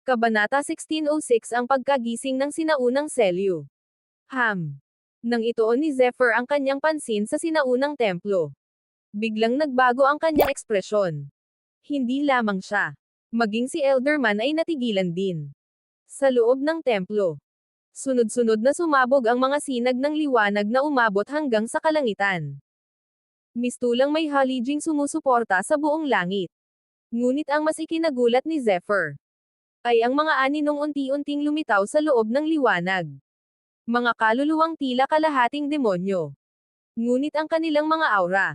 Kabanata 1606 Ang pagkagising ng sinaunang Selyo. Nang ituon ni Zephyr ang kanyang pansin sa sinaunang templo. Biglang nagbago ang kanyang ekspresyon. Hindi lamang siya. Maging si Elderman ay natigilan din. Sa loob ng templo. Sunod-sunod na sumabog ang mga sinag ng liwanag na umabot hanggang sa kalangitan. Mistulang may halijing sumusuporta sa buong langit. Ngunit ang mas ikinagulat ni Zephyr ay ang mga aninong unti-unting lumitaw sa loob ng liwanag. Mga kaluluwang tila kalahating demonyo. Ngunit ang kanilang mga aura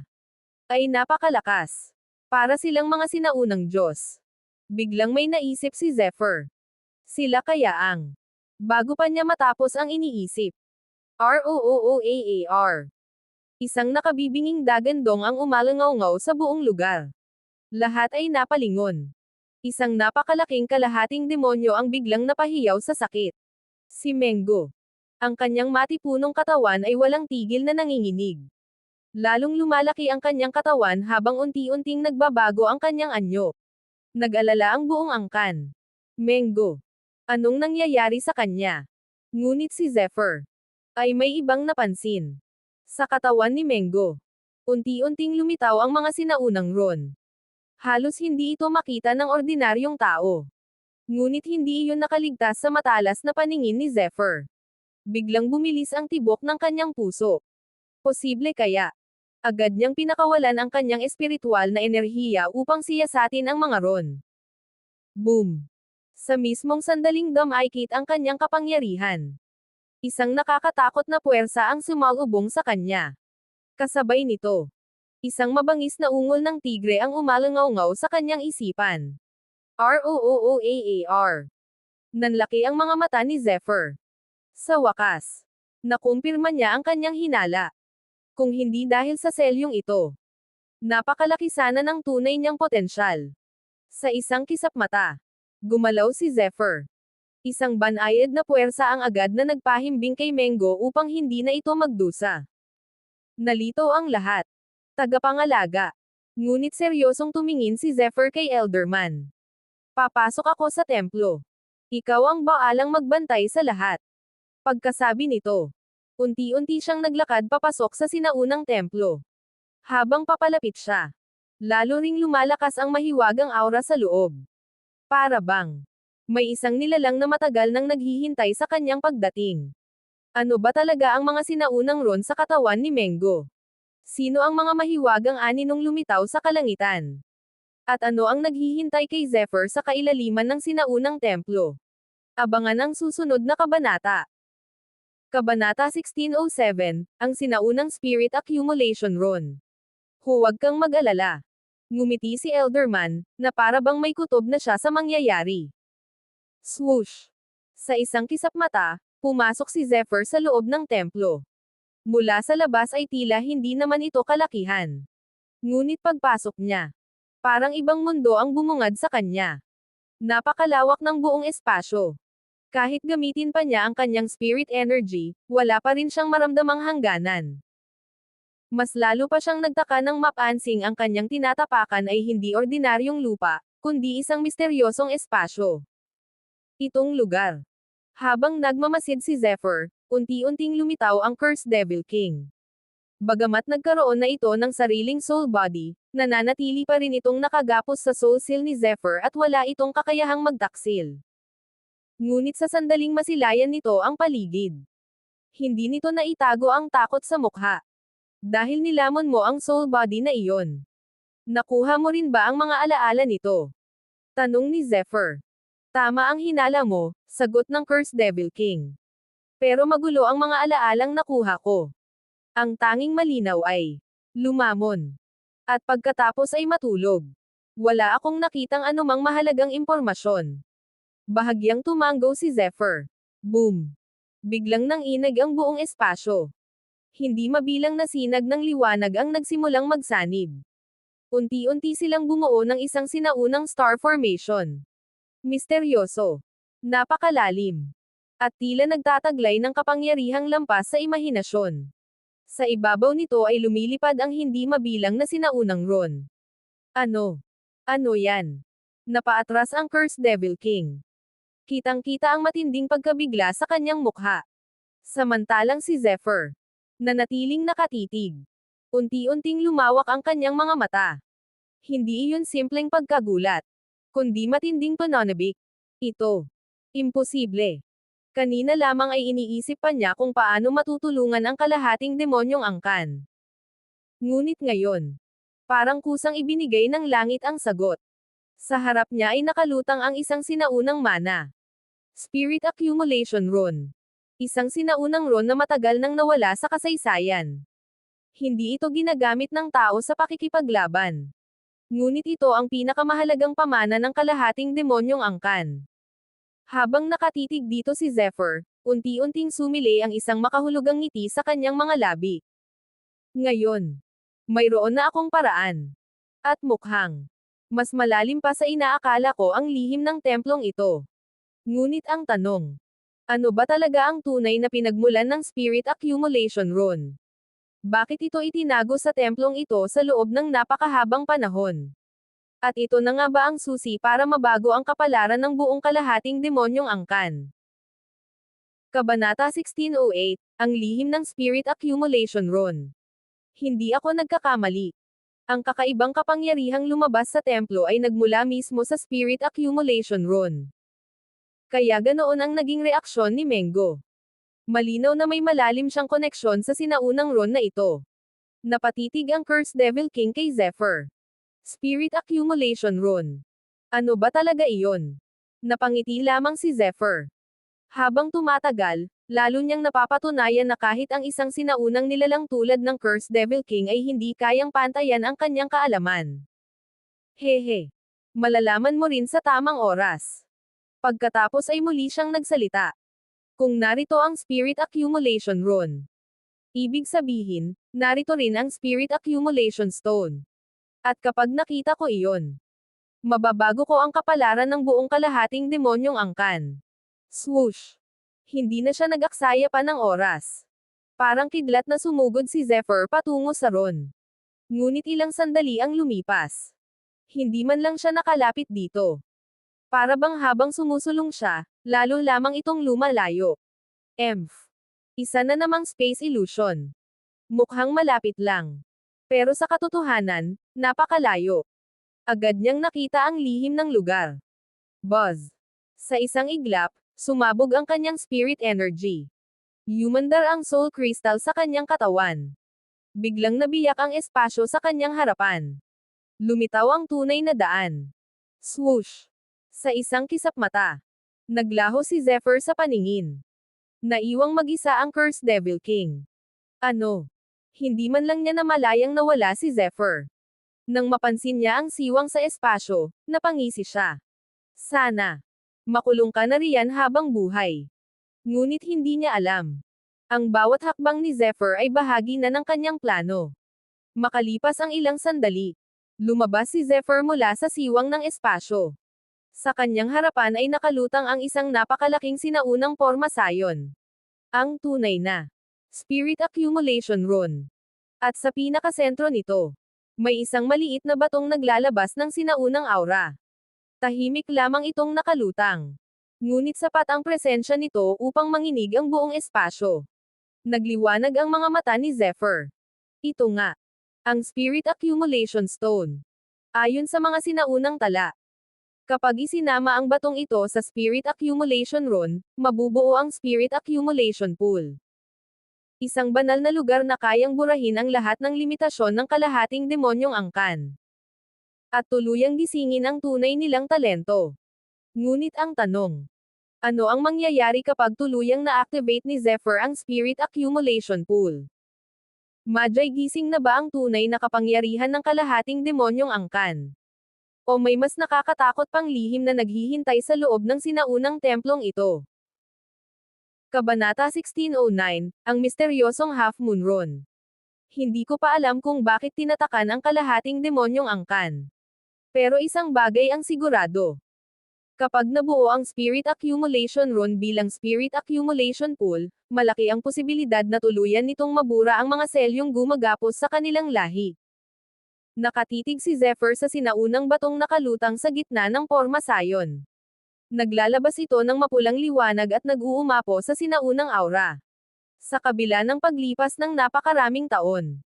ay napakalakas. Para silang mga sinaunang Diyos. Biglang may naisip si Zephyr. Sila kaya ang bago pa niya matapos ang iniisip. ROOOAAR. Isang nakabibinging dagandong ang umalangaw-ngaw sa buong lugar. Lahat ay napalingon. Isang napakalaking kalahating demonyo ang biglang napahiyaw sa sakit. Si Mengo. Ang kanyang matipunong katawan ay walang tigil na nanginginig. Lalong lumalaki ang kanyang katawan habang unti-unting nagbabago ang kanyang anyo. Nag-alala ang buong angkan. Mengo. Anong nangyayari sa kanya? Ngunit si Zephyr ay may ibang napansin. Sa katawan ni Mengo. Unti-unting lumitaw ang mga sinaunang ron. Halos hindi ito makita ng ordinaryong tao. Ngunit hindi iyon nakaligtas sa matalas na paningin ni Zephyr. Biglang bumilis ang tibok ng kanyang puso. Posible kaya? Agad niyang pinakawalan ang kanyang espiritual na enerhiya upang siyasatin ang mga ron. Boom! Sa mismong sandaling dumaikit ang kanyang kapangyarihan. Isang nakakatakot na puwersa ang sumalubong sa kanya. Kasabay nito. Isang mabangis na ungol ng tigre ang umalangaw-ngaw sa kanyang isipan. ROOOAAR. Nanlaki ang mga mata ni Zephyr. Sa wakas. Nakumpirma niya ang kanyang hinala. Kung hindi dahil sa selyong ito. Napakalaki sana ng tunay niyang potensyal. Sa isang kisap mata. Gumalaw si Zephyr. Isang banayad na puwersa ang agad na nagpahimbing kay Mengo upang hindi na ito magdusa. Nalito ang lahat. Tagapangalaga. Ngunit seryosong tumingin si Zephyr kay Elderman. Papasok ako sa templo. Ikaw ang baalang magbantay sa lahat. Pagkasabi nito. Unti-unti siyang naglakad papasok sa sinaunang templo. Habang papalapit siya. Lalo ring lumalakas ang mahiwagang aura sa loob. Para bang may isang nilalang na matagal nang naghihintay sa kanyang pagdating. Ano ba talaga ang mga sinaunang ron sa katawan ni Mengo? Sino ang mga mahiwagang aninong lumitaw sa kalangitan? At ano ang naghihintay kay Zephyr sa kailaliman ng sinaunang templo? Abangan ang susunod na kabanata. Kabanata 1607, ang sinaunang spirit accumulation ron. Huwag kang mag-alala. Ngumiti si Elderman, na para bang may kutob na siya sa mangyayari. Swoosh! Sa isang kisap mata, pumasok si Zephyr sa loob ng templo. Mula sa labas ay tila hindi naman ito kalakihan. Ngunit pagpasok niya, parang ibang mundo ang bumungad sa kanya. Napakalawak ng buong espasyo. Kahit gamitin pa niya ang kanyang spirit energy, wala pa rin siyang maramdamang hangganan. Mas lalo pa siyang nagtaka nang mapansing ang kanyang tinatapakan ay hindi ordinaryong lupa, kundi isang misteryosong espasyo. Itong lugar. Habang nagmamasid si Zephyr, unti-unting lumitaw ang Cursed Devil King. Bagamat nagkaroon na ito ng sariling soul body, nananatili pa rin itong nakagapos sa soul seal ni Zephyr at wala itong kakayahang magtaksil. Ngunit sa sandaling masilayan nito ang paligid. Hindi nito naitago ang takot sa mukha. Dahil nilamon mo ang soul body na iyon. Nakuha mo rin ba ang mga alaala nito? Tanong ni Zephyr. Tama ang hinala mo, sagot ng Cursed Devil King. Pero magulo ang mga alaalang nakuha ko. Ang tanging malinaw ay lumamon. At pagkatapos ay matulog. Wala akong nakitang anumang mahalagang impormasyon. Bahagyang tumanggo si Zephyr. Boom! Biglang nanginag ang buong espasyo. Hindi mabilang na sinag ng liwanag ang nagsimulang magsanib. Unti-unti silang bumuo ng isang sinaunang star formation. Misteryoso. Napakalalim. At tila nagtataglay ng kapangyarihang lampas sa imahinasyon. Sa ibabaw nito ay lumilipad ang hindi mabilang na sinaunang ron. Ano? Ano yan? Napaatras ang Cursed Devil King. Kitang-kita ang matinding pagkabigla sa kanyang mukha. Samantalang si Zephyr, nanatiling nakatitig. Unti-unting lumawak ang kanyang mga mata. Hindi iyon simpleng pagkagulat, kundi matinding pananabik. Ito. Imposible. Kanina lamang ay iniisip pa niya kung paano matutulungan ang kalahating demonyong angkan. Ngunit ngayon, parang kusang ibinigay ng langit ang sagot. Sa harap niya ay nakalutang ang isang sinaunang mana. Spirit Accumulation Rune. Isang sinaunang rune na matagal nang nawala sa kasaysayan. Hindi ito ginagamit ng tao sa pakikipaglaban. Ngunit ito ang pinakamahalagang pamana ng kalahating demonyong angkan. Habang nakatitig dito si Zephyr, unti-unting sumili ang isang makahulugang ngiti sa kanyang mga labi. Ngayon, mayroon na akong paraan. At mukhang mas malalim pa sa inaakala ko ang lihim ng templong ito. Ngunit ang tanong, ano ba talaga ang tunay na pinagmulan ng Spirit Accumulation Rune? Bakit ito itinago sa templong ito sa loob ng napakahabang panahon? At ito na nga ba ang susi para mabago ang kapalaran ng buong kalahating demonyong angkan? Kabanata 1608, ang lihim ng Spirit Accumulation Rune. Hindi ako nagkakamali. Ang kakaibang kapangyarihang lumabas sa templo ay nagmula mismo sa Spirit Accumulation Rune. Kaya ganoon ang naging reaksyon ni Mengo. Malinaw na may malalim siyang koneksyon sa sinaunang rune na ito. Napatitig ang Cursed Devil King kay Zephyr. Spirit Accumulation Rune. Ano ba talaga iyon? Napangiti lamang si Zephyr. Habang tumatagal, lalo niyang napapatunayan na kahit ang isang sinaunang nilalang tulad ng Cursed Devil King ay hindi kayang pantayan ang kanyang kaalaman. Hehe. Malalaman mo rin sa tamang oras. Pagkatapos ay muli siyang nagsalita. Kung narito ang Spirit Accumulation Rune, ibig sabihin, narito rin ang Spirit Accumulation Stone. At kapag nakita ko iyon, mababago ko ang kapalaran ng buong kalahating demonyong angkan. Swoosh! Hindi na siya nag-aksaya pa ng oras. Parang kidlat na sumugod si Zephyr patungo sa rune. Ngunit ilang sandali ang lumipas. Hindi man lang siya nakalapit dito. Para bang habang sumusulong siya, lalo lamang itong lumalayo. Isa na namang space illusion. Mukhang malapit lang. Pero sa katotohanan, napakalayo. Agad niyang nakita ang lihim ng lugar. Buzz. Sa isang iglap, sumabog ang kanyang spirit energy. Humandar ang soul crystal sa kanyang katawan. Biglang nabiyak ang espasyo sa kanyang harapan. Lumitaw ang tunay na daan. Swoosh! Sa isang kisap mata, naglaho si Zephyr sa paningin. Naiwang mag-isa ang Cursed Devil King. Ano? Hindi man lang niya namalayang nawala si Zephyr. Nang mapansin niya ang siwang sa espasyo, napangisi siya. Sana makulong ka na riyan habang buhay. Ngunit hindi niya alam. Ang bawat hakbang ni Zephyr ay bahagi na ng kanyang plano. Makalipas ang ilang sandali, lumabas si Zephyr mula sa siwang ng espasyo. Sa kanyang harapan ay nakalutang ang isang napakalaking sinaunang porma sayon. Ang tunay na Spirit Accumulation Rune. At sa pinakasentro nito, may isang maliit na batong naglalabas ng sinaunang aura. Tahimik lamang itong nakalutang. Ngunit sapat ang presensya nito upang manginig ang buong espasyo. Nagliwanag ang mga mata ni Zephyr. Ito nga, ang Spirit Accumulation Stone. Ayon sa mga sinaunang tala, kapag isinama ang batong ito sa Spirit Accumulation Rune, mabubuo ang Spirit Accumulation Pool. Isang banal na lugar na kayang burahin ang lahat ng limitasyon ng kalahating demonyong angkan. At tuluyang gisingin ang tunay nilang talento. Ngunit ang tanong, ano ang mangyayari kapag tuluyang na-activate ni Zephyr ang Spirit Accumulation Pool? Madyay gising na ba ang tunay na kapangyarihan ng kalahating demonyong angkan? O may mas nakakatakot pang lihim na naghihintay sa loob ng sinaunang templong ito? Kabanata 1609, ang misteryosong Half Moon Rune. Hindi ko pa alam kung bakit tinatakan ang kalahating demonyong angkan. Pero isang bagay ang sigurado. Kapag nabuo ang Spirit Accumulation Rune bilang Spirit Accumulation Pool, malaki ang posibilidad na tuluyan nitong mabura ang mga selyong gumagapos sa kanilang lahi. Nakatitig si Zephyr sa sinaunang batong nakalutang sa gitna ng porma sayon. Naglalabas ito ng mapulang liwanag at nag-uumapo sa sinaunang aura. Sa kabila ng paglipas ng napakaraming taon,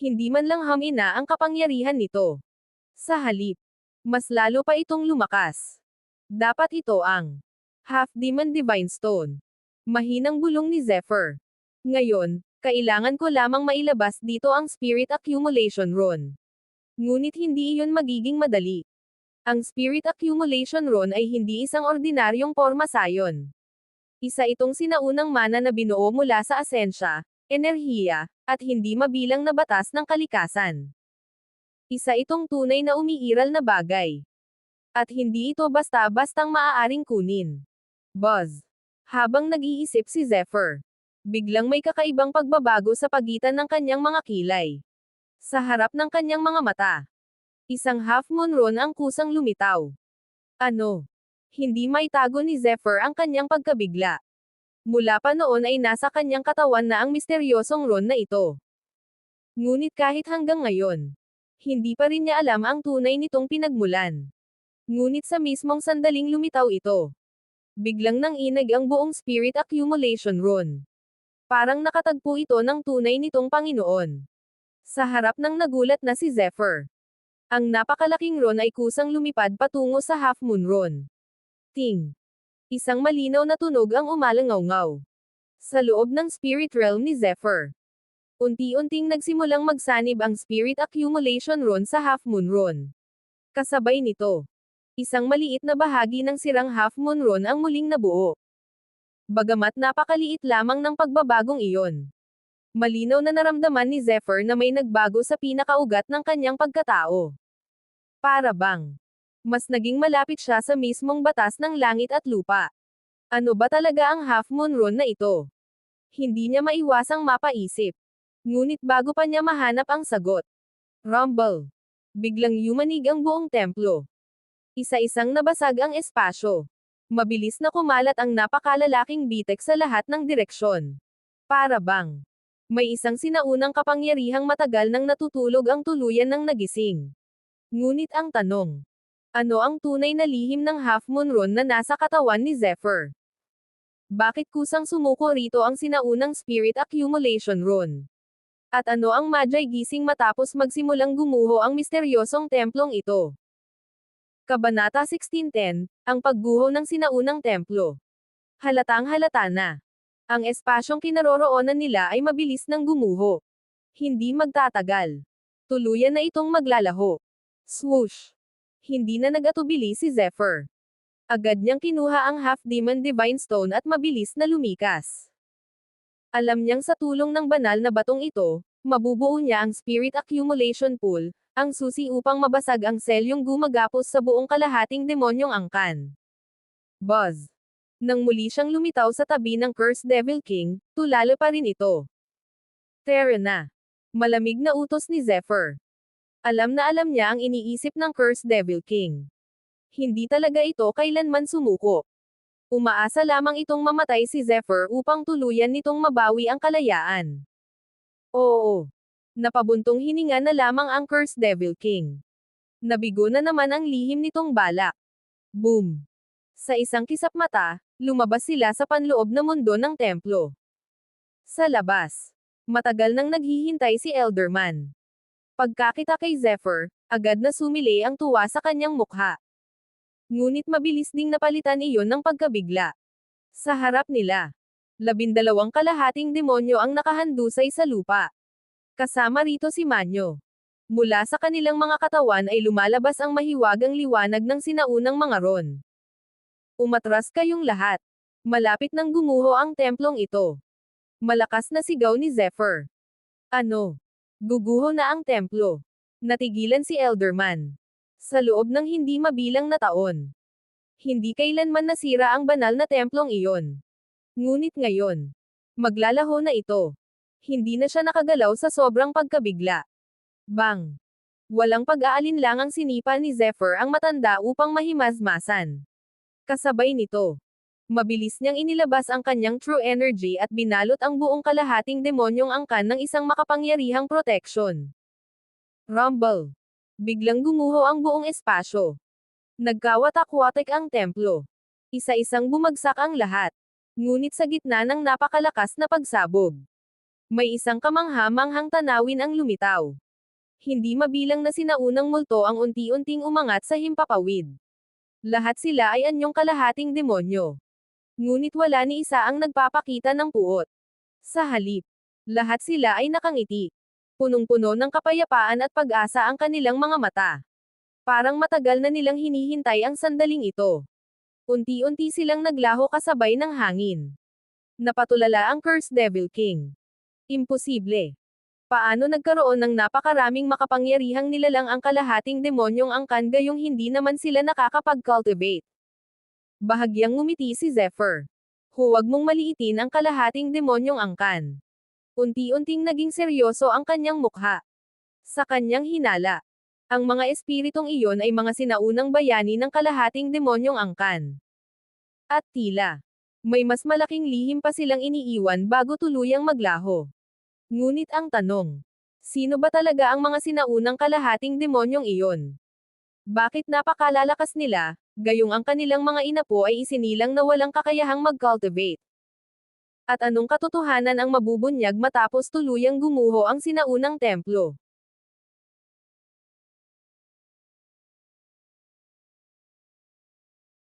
hindi man lang hamina ang kapangyarihan nito. Sa halip, mas lalo pa itong lumakas. Dapat ito ang Half-Demon Divine Stone. Mahinang bulong ni Zephyr. Ngayon, kailangan ko lamang mailabas dito ang Spirit Accumulation Rune. Ngunit hindi iyon magiging madali. Ang Spirit Accumulation Rune ay hindi isang ordinaryong porma sayon. Isa itong sinaunang mana na binuo mula sa asensya, enerhiya, at hindi mabilang na batas ng kalikasan. Isa itong tunay na umiiral na bagay. At hindi ito basta-bastang maaaring kunin. Buzz. Habang nag-iisip si Zephyr, biglang may kakaibang pagbabago sa pagitan ng kanyang mga kilay. Sa harap ng kanyang mga mata, isang half-moon rune ang kusang lumitaw. Ano? Hindi maitago ni Zephyr ang kanyang pagkabigla. Mula pa noon ay nasa kanyang katawan na ang misteryosong rune na ito. Ngunit kahit hanggang ngayon, hindi pa rin niya alam ang tunay nitong pinagmulan. Ngunit sa mismong sandaling lumitaw ito, biglang nanginig ang buong Spirit Accumulation Rune. Parang nakatagpo ito ng tunay nitong Panginoon. Sa harap ng nagulat na si Zephyr, ang napakalaking rune ay kusang lumipad patungo sa half-moon rune. Ting! Isang malinaw na tunog ang umalangaw-ngaw sa loob ng spirit realm ni Zephyr. Unti-unting nagsimulang magsanib ang Spirit Accumulation Rune sa half-moon rune. Kasabay nito, isang maliit na bahagi ng sirang half-moon rune ang muling nabuo. Bagamat napakaliit lamang ng pagbabagong iyon, malinaw na naramdaman ni Zephyr na may nagbago sa pinakaugat ng kanyang pagkatao. Para bang mas naging malapit siya sa mismong batas ng langit at lupa. Ano ba talaga ang half-moon rune na ito? Hindi niya maiwasang mapaisip. Ngunit bago pa niya mahanap ang sagot, rumble! Biglang yumanig ang buong templo. Isa-isang nabasag ang espasyo. Mabilis na kumalat ang napakalalaking bitek sa lahat ng direksyon. Para bang may isang sinaunang kapangyarihang matagal nang natutulog ang tuluyan ng nagising. Ngunit ang tanong, ano ang tunay na lihim ng half-moon rune na nasa katawan ni Zephyr? Bakit kusang sumuko rito ang sinaunang Spirit Accumulation Rune? At ano ang Magi gising matapos magsimulang gumuho ang misteryosong templong ito? Kabanata 1610, ang pagguho ng sinaunang templo. Halatang halata na. Ang espasyong kinaroroonan nila ay mabilis nang gumuho. Hindi magtatagal. Tuluyan na itong maglalaho. Swoosh! Hindi na nag-atubili si Zephyr. Agad niyang kinuha ang Half-Demon Divine Stone at mabilis na lumikas. Alam niyang sa tulong ng banal na batong ito, mabubuo niya ang Spirit Accumulation Pool, ang susi upang mabasag ang selyong gumagapos sa buong kalahating demonyong angkan. Buzz! Nang muli siyang lumitaw sa tabi ng Cursed Devil King, tulala pa rin ito. Tara na! Malamig na utos ni Zephyr. Alam na alam niya ang iniisip ng Cursed Devil King. Hindi talaga ito kailanman sumuko. Umaasa lamang itong mamatay si Zephyr upang tuluyan nitong mabawi ang kalayaan. Oo. Napabuntong hininga na lamang ang Cursed Devil King. Nabigo na naman ang lihim nitong balak. Boom! Sa isang kisap mata, lumabas sila sa panloob na mundo ng templo. Sa labas, matagal nang naghihintay si Elderman. Pagkakita kay Zephyr, agad na sumili ang tuwa sa kanyang mukha. Ngunit mabilis ding napalitan iyon ng pagkabigla. Sa harap nila, 12 kalahating demonyo ang nakahandusay sa lupa. Kasama rito si Manyo. Mula sa kanilang mga katawan ay lumalabas ang mahiwagang liwanag ng sinaunang mga ron. Umatras kayong lahat. Malapit nang gumuho ang templong ito. Malakas na sigaw ni Zephyr. Ano? Guguho na ang templo. Natigilan si Elderman. Sa loob ng hindi mabilang na taon. Hindi kailanman nasira ang banal na templong iyon. Ngunit ngayon, maglalaho na ito. Hindi na siya nakagalaw sa sobrang pagkabigla. Bang! Walang pag-aalinlangang sinipa ni Zephyr ang matanda upang mahimasmasan. Kasabay nito, mabilis niyang inilabas ang kanyang true energy at binalot ang buong kalahating demonyong angkan ng isang makapangyarihang protection. Rumble! Biglang gumuho ang buong espasyo. Nagkawatak-watak ang templo. Isa-isang bumagsak ang lahat. Ngunit sa gitna ng napakalakas na pagsabog, may isang kamangha-manghang tanawin ang lumitaw. Hindi mabilang na sinaunang multo ang unti-unting umangat sa himpapawid. Lahat sila ay anyong kalahating demonyo. Ngunit wala ni isa ang nagpapakita ng puot. Sa halip, lahat sila ay nakangiti. Punong-puno ng kapayapaan at pag-asa ang kanilang mga mata. Parang matagal na nilang hinihintay ang sandaling ito. Unti-unti silang naglaho kasabay ng hangin. Napatulala ang Cursed Devil King. Imposible. Paano nagkaroon ng napakaraming makapangyarihang nilalang ang kalahating demonyong angkan gayong hindi naman sila nakakapag-cultivate? Bahagyang ngumiti si Zephyr. Huwag mong maliitin ang kalahating demonyong angkan. Unti-unting naging seryoso ang kanyang mukha. Sa kanyang hinala, ang mga espiritong iyon ay mga sinaunang bayani ng kalahating demonyong angkan. At tila, may mas malaking lihim pa silang iniiwan bago tuluyang maglaho. Ngunit ang tanong, sino ba talaga ang mga sinaunang kalahating demonyong iyon? Bakit napakalalakas nila, gayong ang kanilang mga inapo ay isinilang na walang kakayahang mag-cultivate? At anong katotohanan ang mabubunyag matapos tuluyang gumuho ang sinaunang templo?